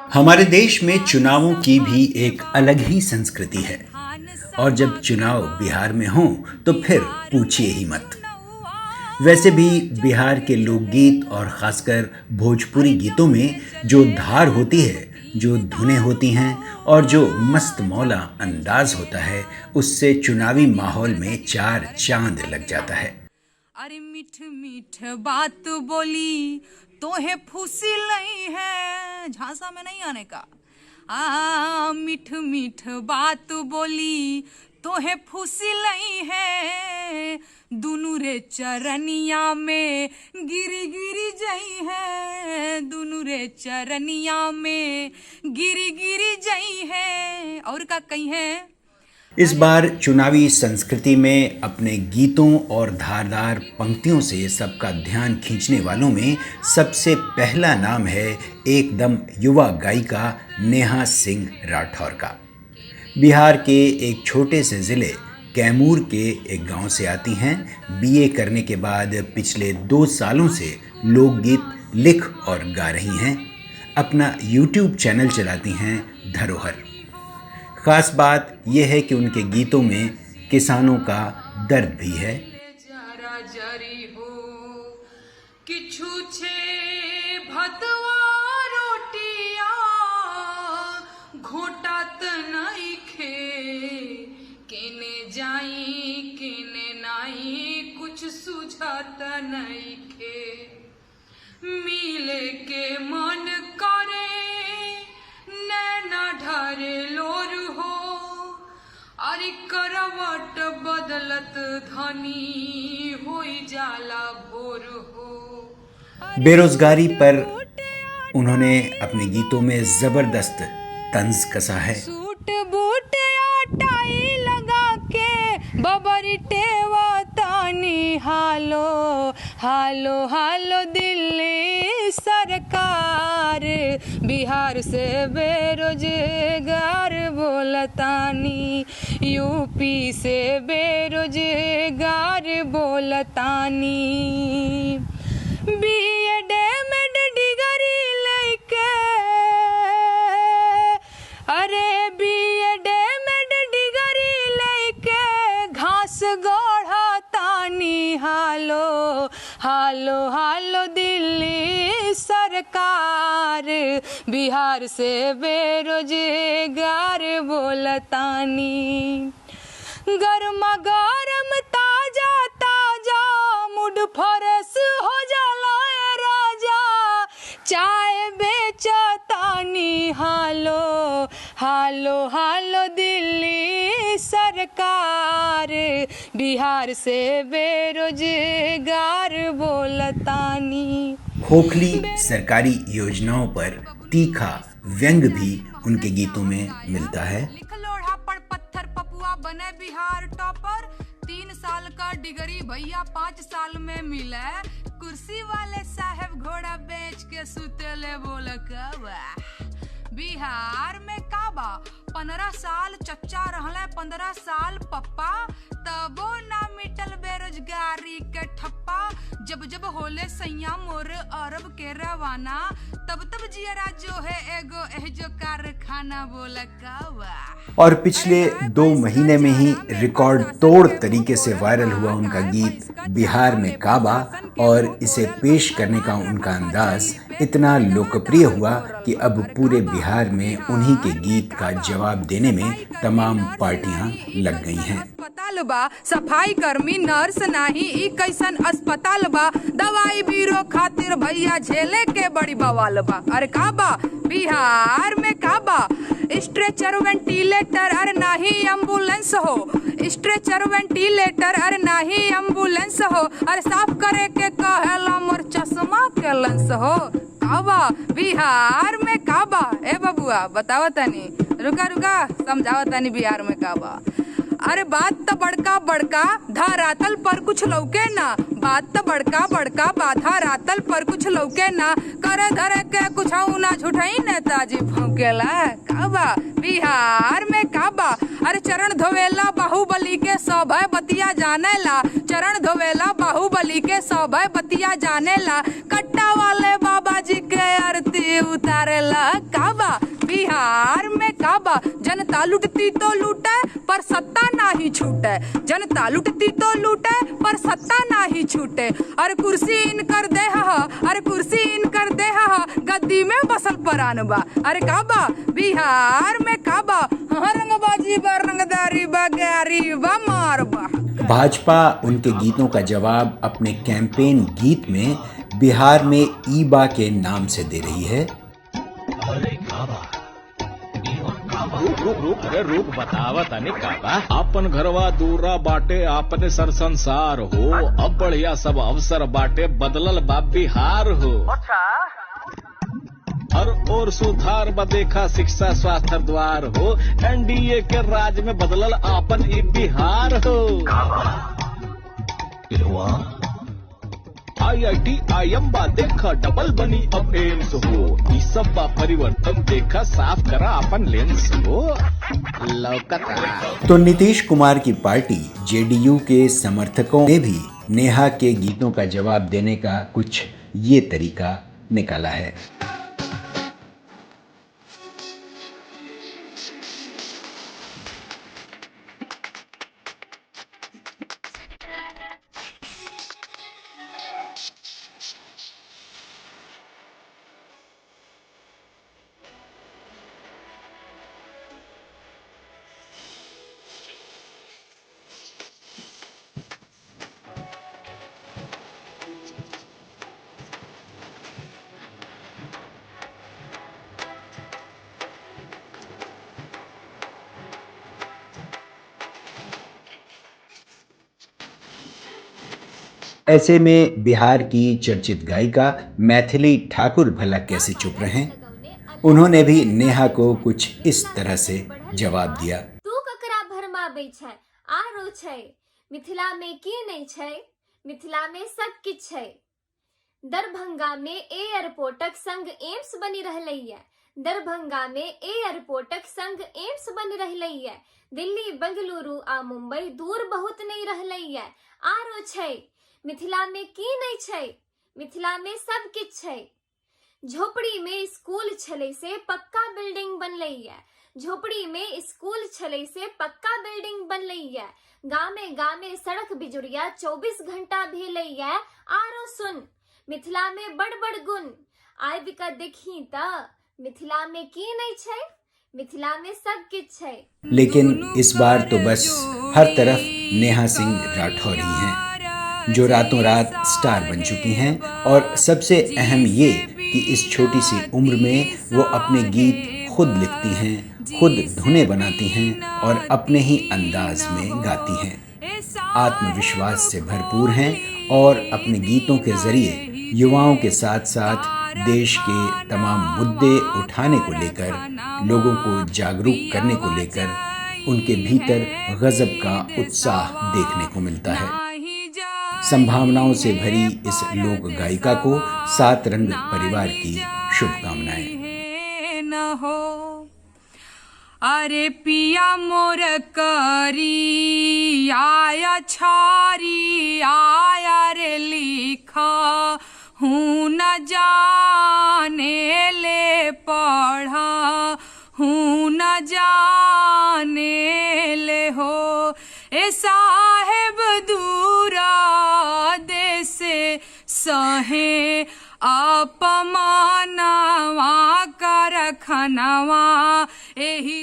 हमारे देश में चुनावों की भी एक अलग ही संस्कृति है। और जब चुनाव बिहार में हों तो फिर पूछिए ही मत। वैसे भी बिहार के लोकगीत और खासकर भोजपुरी गीतों में जो धार होती है, जो धुनें होती हैं और जो मस्त मौला अंदाज होता है, उससे चुनावी माहौल में चार चांद लग जाता है। अरे मीठ मीठ बात बोली तोहे फूसी लई है, झांसा में नहीं आने का। मीठ मीठ बात बोली तोहे फूसी लई है, दुनू रे चरनिया में गिरी गिरी जई है, दुनू रे चरनिया में गिरी गिरी जई है। और का कही है? इस बार चुनावी संस्कृति में अपने गीतों और धारदार पंक्तियों से सबका ध्यान खींचने वालों में सबसे पहला नाम है एकदम युवा गायिका नेहा सिंह राठौर का। बिहार के एक छोटे से ज़िले कैमूर के एक गांव से आती हैं। बीए करने के बाद पिछले 2 सालों से लोकगीत लिख और गा रही हैं। अपना यूट्यूब चैनल चलाती हैं धरोहर। खास बात यह है कि उनके गीतों में किसानों का दर्द भी है। घोटात नहीं खे केने जाई केने नहीं कुछ सुझात नहीं खे, मिले के मन करे नैना ढारे लोर हो, अरे करवट बदलत धनी होई जाला भोर हो। बेरोजगारी पर उन्होंने अपने गीतों में जबरदस्त तंज कसा है। सूट बूट टाई लगा के बबरी टेवा तानी हालो हालो हालो दिल्ली सरकार, बिहार से बेरोजगार बोलतानी, यूपी से बेरोजगार बोलतानी। बीएड में डिग्री लेके, अरे बीएड में डिग्री लेके घास गोढ़ा तानी हालो हालो हालो दिल्ली सरकार, बिहार से बेरोजगार बोलतानी। गर्मा गरम ताजा ताजा मूड फ्रेश हो जाला राजा, चाय बेचतानी हालो हालो हालो दिल्ली सरकार, बिहार से बेरोजगार बोलतानी। खोखली सरकारी योजनाओं पर तीखा व्यंग भी उनके गीतों में मिलता है। लोढ़ा पर पत्थर पपुआ बने बिहार टॉपर, 3 साल का डिग्री भैया 5 साल में मिले, कुर्सी वाले साहब घोड़ा बेच के सुतेले बोल कवा। बिहार में काबा 15 साल चच्चा रहले 15 साल पप्पा, तबो ना मिटल बेरोजगारी के ठप्पा। जब जब होले सैया मोर अरब के रवाना, तब तब जियरा जो है एगो एहजो कारखाना बोल कावा। और पिछले 2 महीने में ही रिकॉर्ड तोड़ तरीके से वायरल हुआ उनका गीत बिहार में काबा, और इसे पेश करने का उनका अंदाज इतना लोकप्रिय हुआ कि अब पूरे बिहार में उन्हीं के गीत का जवाब देने में तमाम पार्टियां लग गई हैं। अस्पताल बा सफाई कर्मी नर्स नाही, ई कैसन अस्पताल बा, दवाई बीरो खातिर भैया झेले के बड़ी बवाल बा। अरे का बा बिहार में का बा, स्ट्रेचर वेंटिलेटर अरे नाही एम्बुलेंस हो, स्ट्रेचर वेंटिलेटर अरे नाही एम्बुलेंस हो, अरे साफ करे के कहेला मोर चश्मा के लेंस हो। काबा बिहार में काबा, ए बबुआ बतावा तनी, रुका रुका समझावा तनी बिहार में काबा। अरे बात तो बड़का बड़का धरातल पर कुछ लौके ना, बात तो बड़का बड़का बाधा रातल पर कुछ लौके ना, करे धरे के कुछ ना झूठाई नेताजी भौकेला। काबा बिहार में काबा, अरे चरण धोवेला बाहुबली के सभय बतिया जानेला, चरण धोवेला बाहुबली के सभय बतिया जानेला, कट्टा वाले बाबा जी के आरती उतारेला काबा बिहार में काबा जनता लुटती तो लूटे पर सत्ता ना ही छूटे जनता लुटती तो लूटे पर सत्ता ना ही छूटे अरे कुर्सी इन कर दे अरे कुर्सी इन कर दे गद्दी में बसल परान बा अरे काबा बिहार में काबा रंगबाजी बा रंगदारी बा गारी बा मार बा। भाजपा उनके गीतों का जवाब अपने कैंपेन गीत में बिहार में ईबा के नाम से दे रही है। रूप बतावत अने काबा अपन घरवा दूरा बाटे आपने सर संसार हो अब बढ़िया सब अवसर बाटे बदलल बा बिहार हो हर और सुधार बा देखा शिक्षा स्वास्थ्य द्वार हो एनडीए के राज में बदलल आपन ई बिहार हो IIT IM बा देखा डबल बनी अब एम्स हो ई सब बा परिवर्तन देखा साफ करा अपन लेंस हो लौकता। तो नीतीश कुमार की पार्टी जेडीयू के समर्थकों ने भी नेहा के गीतों का जवाब देने का कुछ ये तरीका निकाला है। ऐसे में बिहार की चर्चित गायिका मैथिली ठाकुर भला कैसे चुप रहे? उन्होंने भी नेहा को कुछ इस तरह से जवाब दिया। तू ककरा भरमाबै छै आरो छै मिथिला में की नहीं छै मिथिला में सब किछ छै दरभंगा में एयरपोर्टक संग एम्स बनी रहलैया दरभंगा में एयरपोर्टक संग एम्स बनी रहलैया दिल्ली बेंगलुरु आ मुंबई दूर बहुत नहीं रहलैया आरो छै मिथिला में की नहीं छै मिथिला में सब किछ छै झोपड़ी में स्कूल छले से पक्का बिल्डिंग बनलैया झोपड़ी में स्कूल छले से पक्का बिल्डिंग बनलैया गामे गामे सड़क बिजुरिया 24 घंटा भेलैया आरो सुन मिथिला में बड़ बड़ गुण आबि कऽ देखी त मिथिला में की नहीं छै मिथिला में सब किछ छै। लेकिन इस बार तो बस हर तरफ नेहा सिंह राठौर ही हैं जो रातों रात स्टार बन चुकी हैं और सबसे अहम ये कि इस छोटी सी उम्र में वो अपने गीत खुद लिखती हैं, खुद धुनें बनाती हैं और अपने ही अंदाज में गाती हैं। आत्मविश्वास से भरपूर हैं और अपने गीतों के जरिए युवाओं के साथ साथ देश के तमाम मुद्दे उठाने को लेकर, लोगों को जागरूक करने को लेकर उनके भीतर गजब का उत्साह देखने को मिलता है। संभावनाओं से भरी इस लोक गायिका को 7 रंग परिवार की शुभकामनाएं। अरे पिया मोर करी आया छारी आया रे लिखा हूँ न जाने ले पढ़ा हूँ न जाने ले हो ए साहेब दूरा देसे सहे अपमानवा कर खनवा एही